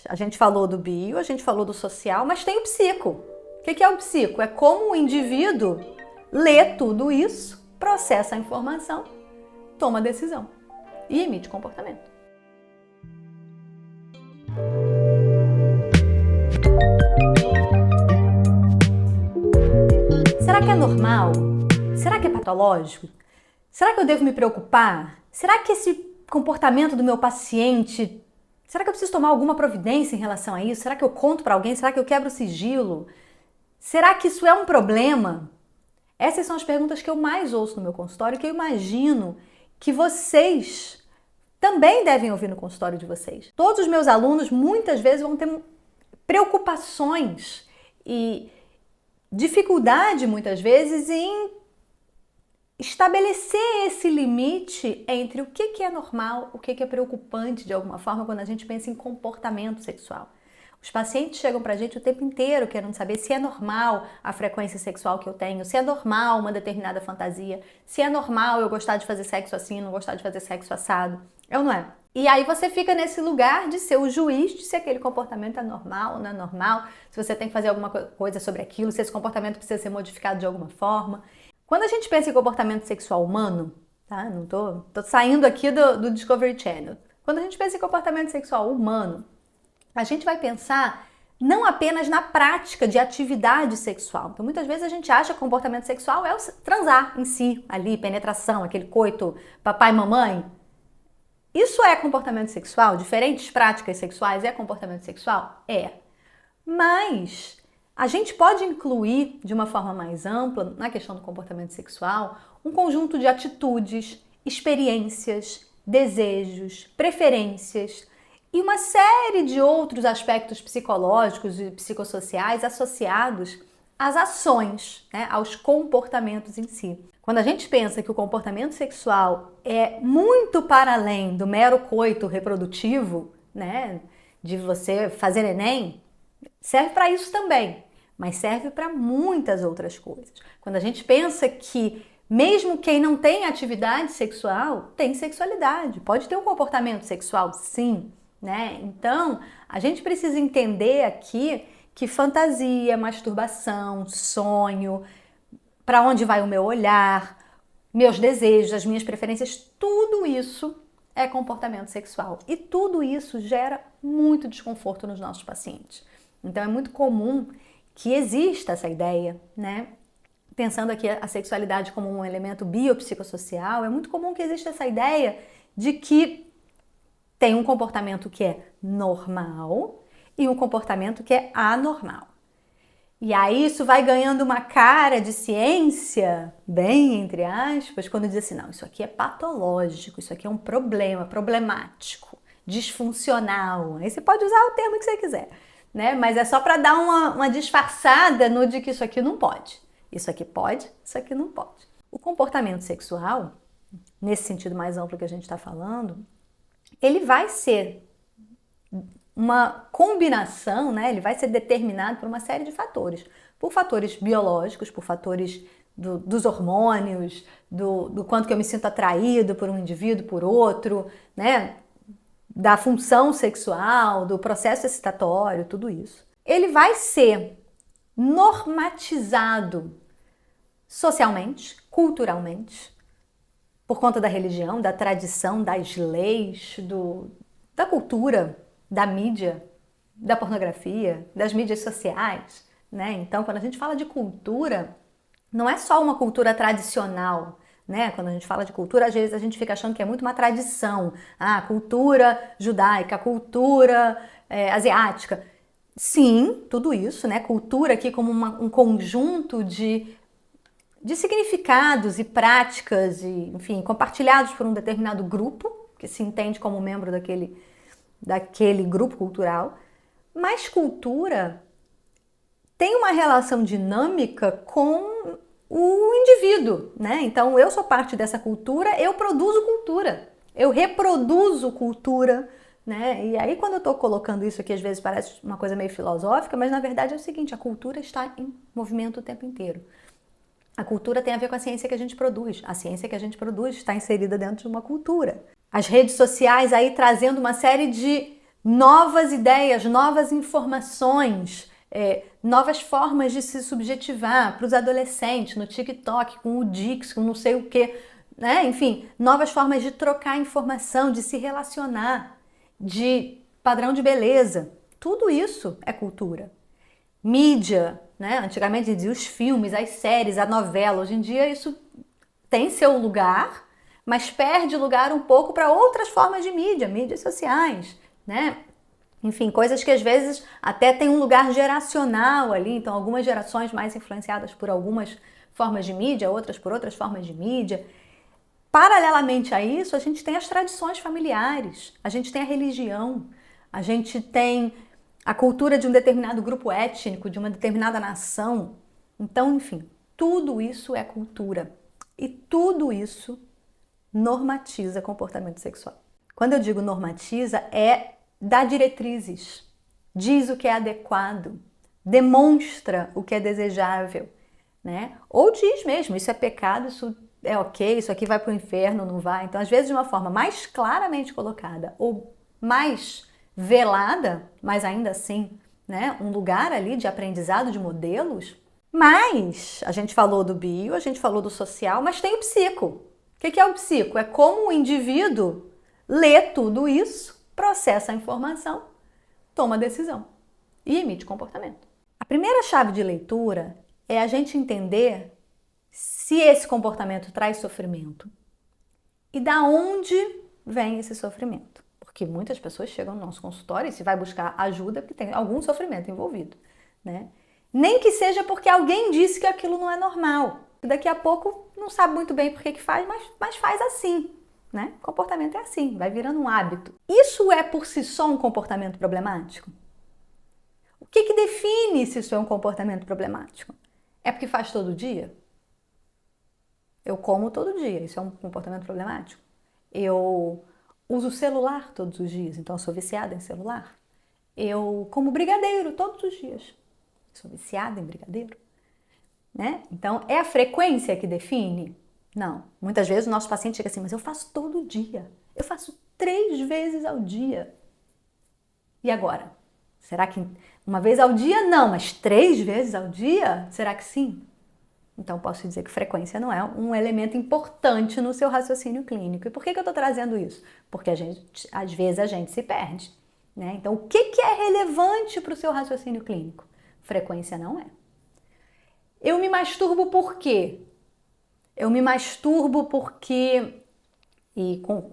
A gente falou do bio, a gente falou do social, mas tem o psico. O que é o psico? É como o indivíduo lê tudo isso, processa a informação, toma decisão e emite comportamento. Será que é normal? Será que é patológico? Será que eu devo me preocupar? Será que esse comportamento do meu paciente, será que eu preciso tomar alguma providência em relação a isso? Será que eu conto para alguém? Será que eu quebro o sigilo? Será que isso é um problema? Essas são as perguntas que eu mais ouço no meu consultório, que eu imagino que vocês também devem ouvir no consultório de vocês. Todos os meus alunos muitas vezes vão ter preocupações e dificuldade muitas vezes em estabelecer esse limite entre o que é normal, o que é preocupante de alguma forma quando a gente pensa em comportamento sexual. Os pacientes chegam pra gente o tempo inteiro querendo saber se é normal a frequência sexual que eu tenho, se é normal uma determinada fantasia, se é normal eu gostar de fazer sexo assim, não gostar de fazer sexo assado. É ou não é? E aí você fica nesse lugar de ser o juiz de se aquele comportamento é normal ou não é normal, se você tem que fazer alguma coisa sobre aquilo, se esse comportamento precisa ser modificado de alguma forma. Quando a gente pensa em comportamento sexual humano, tá? Não tô saindo aqui do Discovery Channel. Quando a gente pensa em comportamento sexual humano, a gente vai pensar não apenas na prática de atividade sexual. Então, muitas vezes a gente acha que comportamento sexual é o transar em si, ali, penetração, aquele coito papai e mamãe. Isso é comportamento sexual? Diferentes práticas sexuais é comportamento sexual? É. Mas a gente pode incluir de uma forma mais ampla, na questão do comportamento sexual, um conjunto de atitudes, experiências, desejos, preferências e uma série de outros aspectos psicológicos e psicossociais associados às ações, né, aos comportamentos em si. Quando a gente pensa que o comportamento sexual é muito para além do mero coito reprodutivo, né, de você fazer neném, serve para isso também, mas serve para muitas outras coisas. Quando a gente pensa que mesmo quem não tem atividade sexual tem sexualidade, pode ter um comportamento sexual, sim, né? Então, a gente precisa entender aqui que fantasia, masturbação, sonho, para onde vai o meu olhar, meus desejos, as minhas preferências, tudo isso é comportamento sexual. E tudo isso gera muito desconforto nos nossos pacientes. Então é muito comum que exista essa ideia, né? Pensando aqui a sexualidade como um elemento biopsicossocial, é muito comum que exista essa ideia de que tem um comportamento que é normal e um comportamento que é anormal. E aí isso vai ganhando uma cara de ciência, bem entre aspas, quando diz assim, não, isso aqui é patológico, isso aqui é um problema, problemático, disfuncional. Aí você pode usar o termo que você quiser, né? Mas é só para dar uma disfarçada no de que isso aqui não pode. Isso aqui pode, isso aqui não pode. O comportamento sexual, nesse sentido mais amplo que a gente está falando, ele vai ser uma combinação, né? Ele vai ser determinado por uma série de fatores. Por fatores biológicos, por fatores dos hormônios, do quanto que eu me sinto atraído por um indivíduo, por outro, né? Da função sexual, do processo excitatório, tudo isso. Ele vai ser normatizado socialmente, culturalmente, por conta da religião, da tradição, das leis, da cultura, da mídia, da pornografia, das mídias sociais, né? Então, quando a gente fala de cultura, não é só uma cultura tradicional, né? Quando a gente fala de cultura, às vezes a gente fica achando que é muito uma tradição. Ah, cultura judaica, cultura asiática. Sim, tudo isso, né? Cultura aqui como um conjunto de significados e práticas, e, enfim, compartilhados por um determinado grupo, que se entende como membro daquele grupo cultural. Mas cultura tem uma relação dinâmica com o indivíduo, né? Então, eu sou parte dessa cultura, eu produzo cultura, eu reproduzo cultura, né? E aí, quando eu estou colocando isso aqui, às vezes parece uma coisa meio filosófica, mas na verdade é o seguinte, a cultura está em movimento o tempo inteiro. A cultura tem a ver com a ciência que a gente produz. A ciência que a gente produz está inserida dentro de uma cultura. As redes sociais aí trazendo uma série de novas ideias, novas informações, novas formas de se subjetivar para os adolescentes no TikTok, com o Dix, com não sei o quê, né? Enfim, novas formas de trocar informação, de se relacionar, de padrão de beleza. Tudo isso é cultura. Mídia, né? Antigamente dizia os filmes, as séries, a novela. Hoje em dia isso tem seu lugar, mas perde lugar um pouco para outras formas de mídia, mídias sociais, né? Enfim, coisas que às vezes até tem um lugar geracional ali, então algumas gerações mais influenciadas por algumas formas de mídia, outras por outras formas de mídia. Paralelamente a isso, a gente tem as tradições familiares, a gente tem a religião, a gente tem a cultura de um determinado grupo étnico, de uma determinada nação. Então, enfim, tudo isso é cultura e tudo isso normatiza comportamento sexual. Quando eu digo normatiza, dá diretrizes, diz o que é adequado, demonstra o que é desejável, né? Ou diz mesmo, isso é pecado, isso é ok, isso aqui vai para o inferno, não vai. Então, às vezes, de uma forma mais claramente colocada ou mais velada, mas ainda assim, né? Um lugar ali de aprendizado de modelos. Mas a gente falou do bio, a gente falou do social, mas tem o psico. O que é o psico? É como o indivíduo lê tudo isso, processa a informação, toma decisão e emite comportamento. A primeira chave de leitura é a gente entender se esse comportamento traz sofrimento e da onde vem esse sofrimento. Porque muitas pessoas chegam no nosso consultório e se vai buscar ajuda porque tem algum sofrimento envolvido, né? Nem que seja porque alguém disse que aquilo não é normal. Daqui a pouco não sabe muito bem por que faz, mas faz assim, né? O comportamento é assim, vai virando um hábito. Isso é por si só um comportamento problemático? O que define se isso é um comportamento problemático? É porque faz todo dia? Eu como todo dia, isso é um comportamento problemático? Eu uso o celular todos os dias, então eu sou viciada em celular. Eu como brigadeiro todos os dias, sou viciada em brigadeiro, né? Então, é a frequência que define? Não. Muitas vezes o nosso paciente chega assim, mas eu faço todo dia, eu faço 3 vezes ao dia. E agora? Será que uma vez ao dia? Não, mas 3 vezes ao dia? Será que sim? Então, posso dizer que frequência não é um elemento importante no seu raciocínio clínico. E por que eu estou trazendo isso? Porque às vezes a gente se perde, né? Então, o que é relevante para o seu raciocínio clínico? Frequência não é. Eu me masturbo por quê? Eu me masturbo porque,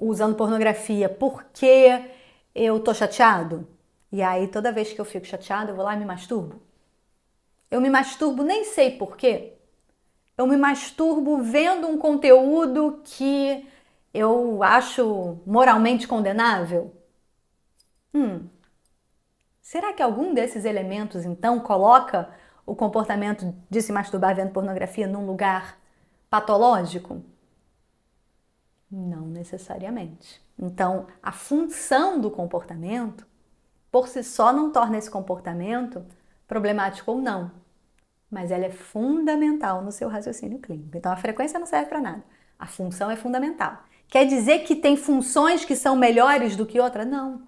usando pornografia, porque eu tô chateado? E aí, toda vez que eu fico chateado, eu vou lá e me masturbo? Eu me masturbo nem sei por quê. Eu me masturbo vendo um conteúdo que eu acho moralmente condenável? Será que algum desses elementos, então, coloca o comportamento de se masturbar vendo pornografia num lugar patológico? Não necessariamente. Então, a função do comportamento, por si só, não torna esse comportamento problemático ou não, mas ela é fundamental no seu raciocínio clínico. Então, a frequência não serve para nada. A função é fundamental. Quer dizer que tem funções que são melhores do que outras? Não.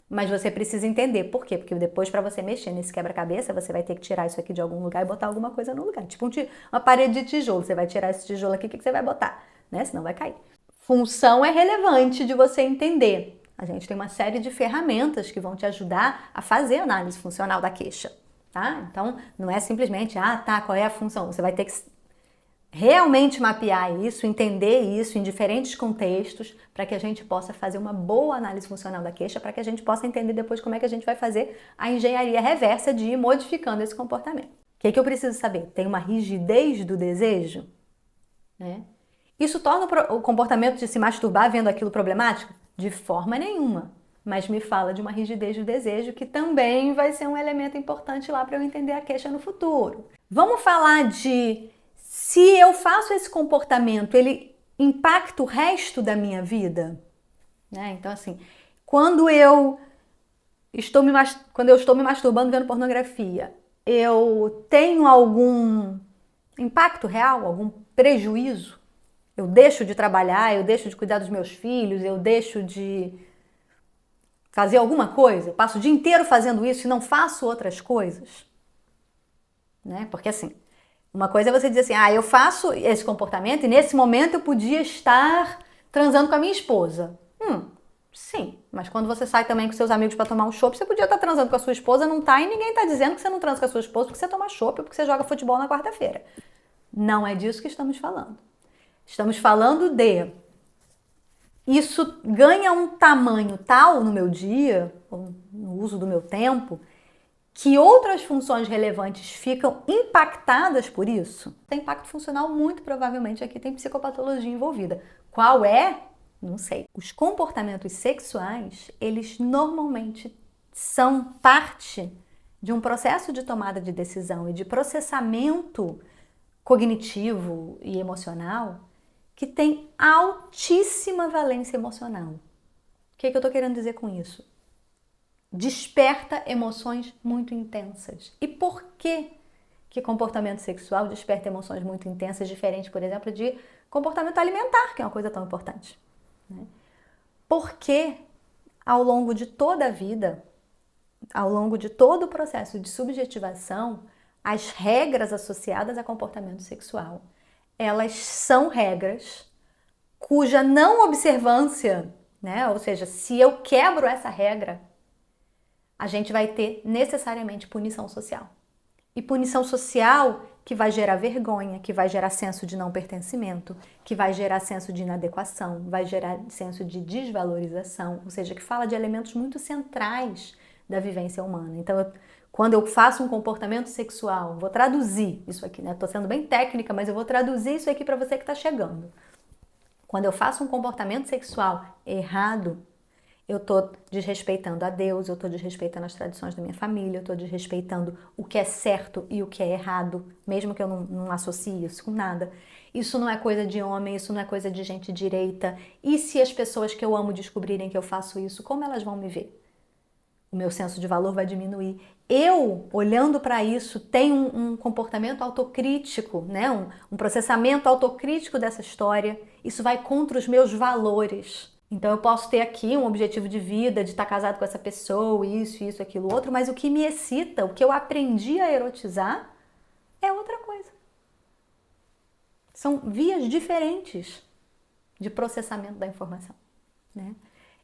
Mas você precisa entender por quê? Porque depois, para você mexer nesse quebra-cabeça, você vai ter que tirar isso aqui de algum lugar e botar alguma coisa no lugar. Tipo uma parede de tijolo. Você vai tirar esse tijolo aqui, o que você vai botar? Né? Senão vai cair. Função é relevante de você entender. A gente tem uma série de ferramentas que vão te ajudar a fazer a análise funcional da queixa. Tá? Então, não é simplesmente, qual é a função? Você vai ter que realmente mapear isso, entender isso em diferentes contextos, para que a gente possa fazer uma boa análise funcional da queixa, para que a gente possa entender depois como é que a gente vai fazer a engenharia reversa de ir modificando esse comportamento. O que eu preciso saber? Tem uma rigidez do desejo? Né? Isso torna o comportamento de se masturbar vendo aquilo problemático? De forma nenhuma. Mas me fala de uma rigidez do desejo que também vai ser um elemento importante lá para eu entender a queixa no futuro. Vamos falar de se eu faço esse comportamento, ele impacta o resto da minha vida? Né? Então, assim, quando eu estou me masturbando vendo pornografia, eu tenho algum impacto real, algum prejuízo? Eu deixo de trabalhar, eu deixo de cuidar dos meus filhos, eu deixo de fazer alguma coisa? Eu passo o dia inteiro fazendo isso e não faço outras coisas? Né? Porque assim, uma coisa é você dizer assim, eu faço esse comportamento e nesse momento eu podia estar transando com a minha esposa. Sim, mas quando você sai também com seus amigos para tomar um chopp, você podia estar transando com a sua esposa, não tá, e ninguém tá dizendo que você não transa com a sua esposa porque você toma chopp ou porque você joga futebol na quarta-feira. Não é disso que estamos falando. Estamos falando de isso ganha um tamanho tal no meu dia, no uso do meu tempo, que outras funções relevantes ficam impactadas por isso. Tem impacto funcional, muito provavelmente aqui tem psicopatologia envolvida. Qual é? Não sei. Os comportamentos sexuais, eles normalmente são parte de um processo de tomada de decisão e de processamento cognitivo e emocional que tem altíssima valência emocional. O que eu estou querendo dizer com isso? Desperta emoções muito intensas. E por que comportamento sexual desperta emoções muito intensas, diferente, por exemplo, de comportamento alimentar, que é uma coisa tão importante? Né? Porque ao longo de toda a vida, ao longo de todo o processo de subjetivação, as regras associadas a comportamento sexual, elas são regras cuja não observância, né? Ou seja, se eu quebro essa regra, a gente vai ter necessariamente punição social. E punição social que vai gerar vergonha, que vai gerar senso de não pertencimento, que vai gerar senso de inadequação, vai gerar senso de desvalorização, ou seja, que fala de elementos muito centrais da vivência humana. Então, quando eu faço um comportamento sexual, vou traduzir isso aqui, né? Estou sendo bem técnica, mas eu vou traduzir isso aqui para você que está chegando. Quando eu faço um comportamento sexual errado, eu estou desrespeitando a Deus, eu estou desrespeitando as tradições da minha família, eu estou desrespeitando o que é certo e o que é errado, mesmo que eu não associe isso com nada. Isso não é coisa de homem, isso não é coisa de gente direita. E se as pessoas que eu amo descobrirem que eu faço isso, como elas vão me ver? O meu senso de valor vai diminuir. Eu, olhando para isso, tenho um comportamento autocrítico, né? um processamento autocrítico dessa história. Isso vai contra os meus valores. Então eu posso ter aqui um objetivo de vida, de estar casado com essa pessoa, isso, aquilo, outro, mas o que me excita, o que eu aprendi a erotizar, é outra coisa. São vias diferentes de processamento da informação, né?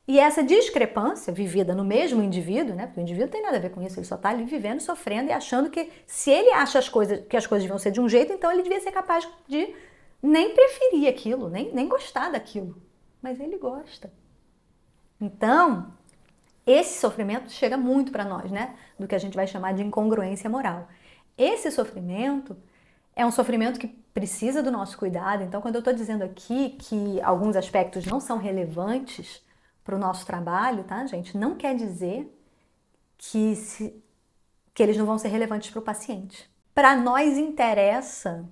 E essa discrepância vivida no mesmo indivíduo, né? Porque o indivíduo não tem nada a ver com isso, ele só está ali vivendo, sofrendo e achando que se ele acha que as coisas deviam ser de um jeito, então ele devia ser capaz de nem preferir aquilo, nem gostar daquilo. Mas ele gosta. Então, esse sofrimento chega muito para nós, né? Do que a gente vai chamar de incongruência moral. Esse sofrimento é um sofrimento que precisa do nosso cuidado. Então, quando eu estou dizendo aqui que alguns aspectos não são relevantes para o nosso trabalho, tá, gente? Não quer dizer que eles não vão ser relevantes para o paciente. Para nós interessa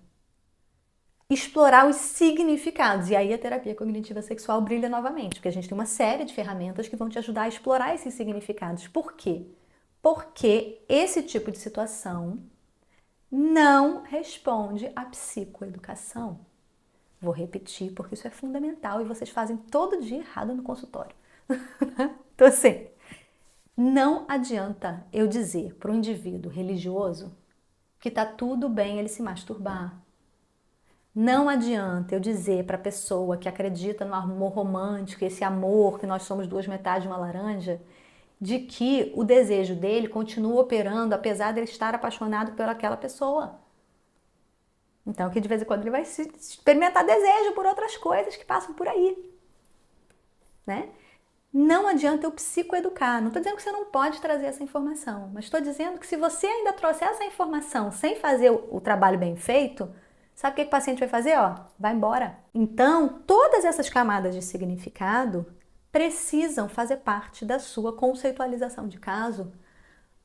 explorar os significados. E aí a terapia cognitiva sexual brilha novamente, porque a gente tem uma série de ferramentas que vão te ajudar a explorar esses significados. Por quê? Porque esse tipo de situação não responde à psicoeducação. Vou repetir, porque isso é fundamental e vocês fazem todo dia errado no consultório. Então assim, não adianta eu dizer para um indivíduo religioso que tá tudo bem ele se masturbar. Não adianta eu dizer para a pessoa que acredita no amor romântico, esse amor que nós somos duas metades de uma laranja, de que o desejo dele continua operando apesar de ele estar apaixonado por aquela pessoa. Então, que de vez em quando ele vai experimentar desejo por outras coisas que passam por aí, né? Não adianta eu psicoeducar. Não estou dizendo que você não pode trazer essa informação, mas estou dizendo que se você ainda trouxer essa informação sem fazer o trabalho bem feito, sabe o que o paciente vai fazer? Vai embora. Então, todas essas camadas de significado precisam fazer parte da sua conceitualização de caso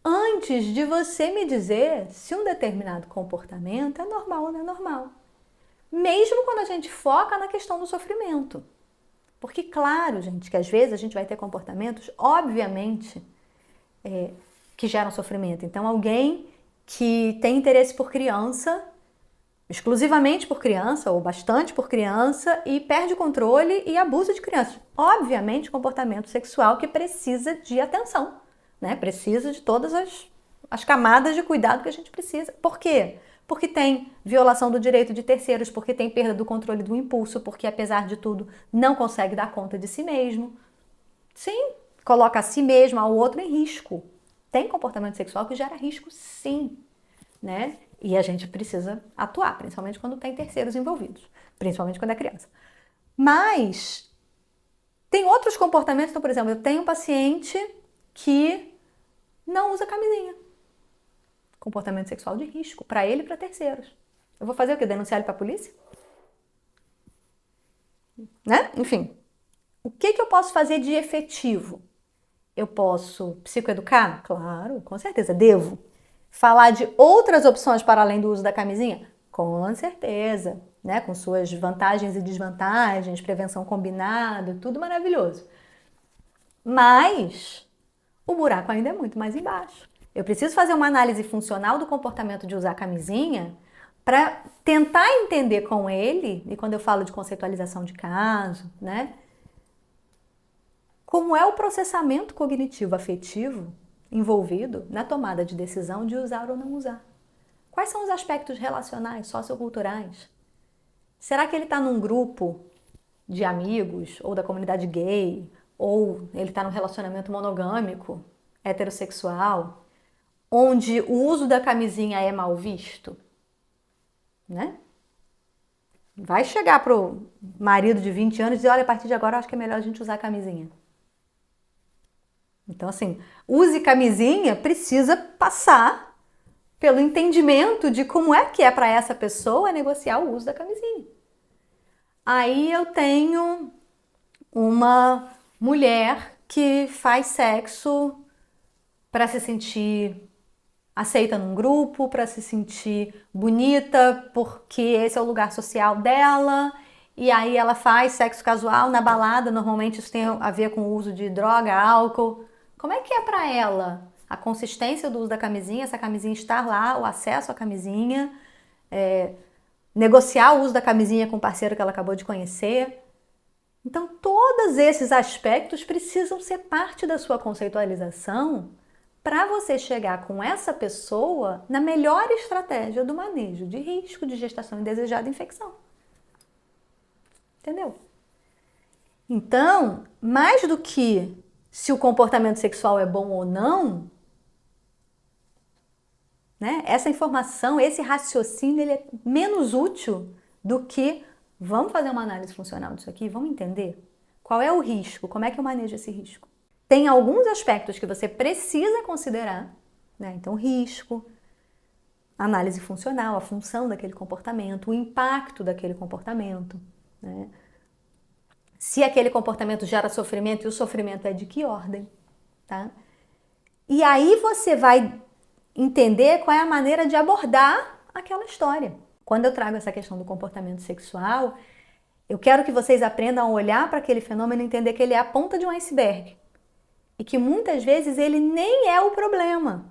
antes de você me dizer se um determinado comportamento é normal ou não é normal. Mesmo quando a gente foca na questão do sofrimento. Porque, claro, gente, que às vezes a gente vai ter comportamentos, obviamente, que geram sofrimento. Então, alguém que tem interesse por criança exclusivamente por criança ou bastante por criança e perde o controle e abusa de crianças. Obviamente, comportamento sexual que precisa de atenção, né? Precisa de todas as camadas de cuidado que a gente precisa. Por quê? Porque tem violação do direito de terceiros, porque tem perda do controle do impulso, porque apesar de tudo não consegue dar conta de si mesmo. Sim, coloca a si mesmo, ao outro em risco. Tem comportamento sexual que gera risco, sim, né? E a gente precisa atuar, principalmente quando tem terceiros envolvidos, principalmente quando é criança. Mas tem outros comportamentos, então, por exemplo, eu tenho um paciente que não usa camisinha. Comportamento sexual de risco, para ele e para terceiros. Eu vou fazer o quê? Denunciar ele para a polícia? Né? Enfim, o que eu posso fazer de efetivo? Eu posso psicoeducar? Claro, com certeza, devo. Falar de outras opções para além do uso da camisinha? Com certeza, né? Com suas vantagens e desvantagens, prevenção combinada, tudo maravilhoso. Mas o buraco ainda é muito mais embaixo. Eu preciso fazer uma análise funcional do comportamento de usar camisinha para tentar entender com ele, e quando eu falo de conceitualização de caso, né? Como é o processamento cognitivo afetivo envolvido na tomada de decisão de usar ou não usar? Quais são os aspectos relacionais, socioculturais? Será que ele está num grupo de amigos ou da comunidade gay? Ou ele está num relacionamento monogâmico, heterossexual, onde o uso da camisinha é mal visto? Né? Vai chegar pro marido de 20 anos e dizer, olha, a partir de agora eu acho que é melhor a gente usar a camisinha. Então, assim, use camisinha precisa passar pelo entendimento de como é que é para essa pessoa negociar o uso da camisinha. Aí eu tenho uma mulher que faz sexo para se sentir aceita num grupo, para se sentir bonita, porque esse é o lugar social dela. E aí ela faz sexo casual na balada, normalmente isso tem a ver com o uso de droga, álcool. Como é que é para ela a consistência do uso da camisinha, essa camisinha estar lá, o acesso à camisinha, negociar o uso da camisinha com o parceiro que ela acabou de conhecer? Então, todos esses aspectos precisam ser parte da sua conceitualização para você chegar com essa pessoa na melhor estratégia do manejo de risco de gestação indesejada e infecção. Entendeu? Então, mais do que se o comportamento sexual é bom ou não, né? Essa informação, esse raciocínio, ele é menos útil do que vamos fazer uma análise funcional disso aqui, vamos entender qual é o risco, como é que eu manejo esse risco. Tem alguns aspectos que você precisa considerar, né? Então, risco, análise funcional, a função daquele comportamento, o impacto daquele comportamento, né? Se aquele comportamento gera sofrimento e o sofrimento é de que ordem, tá? E aí você vai entender qual é a maneira de abordar aquela história. Quando eu trago essa questão do comportamento sexual, eu quero que vocês aprendam a olhar para aquele fenômeno e entender que ele é a ponta de um iceberg. E que muitas vezes ele nem é o problema.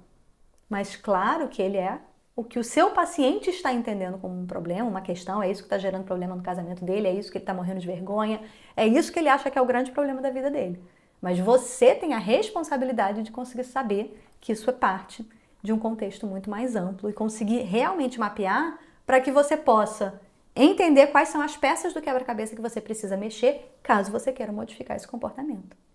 Mas claro que ele é o que o seu paciente está entendendo como um problema, uma questão, é isso que está gerando problema no casamento dele, é isso que ele está morrendo de vergonha, é isso que ele acha que é o grande problema da vida dele. Mas você tem a responsabilidade de conseguir saber que isso é parte de um contexto muito mais amplo e conseguir realmente mapear para que você possa entender quais são as peças do quebra-cabeça que você precisa mexer caso você queira modificar esse comportamento.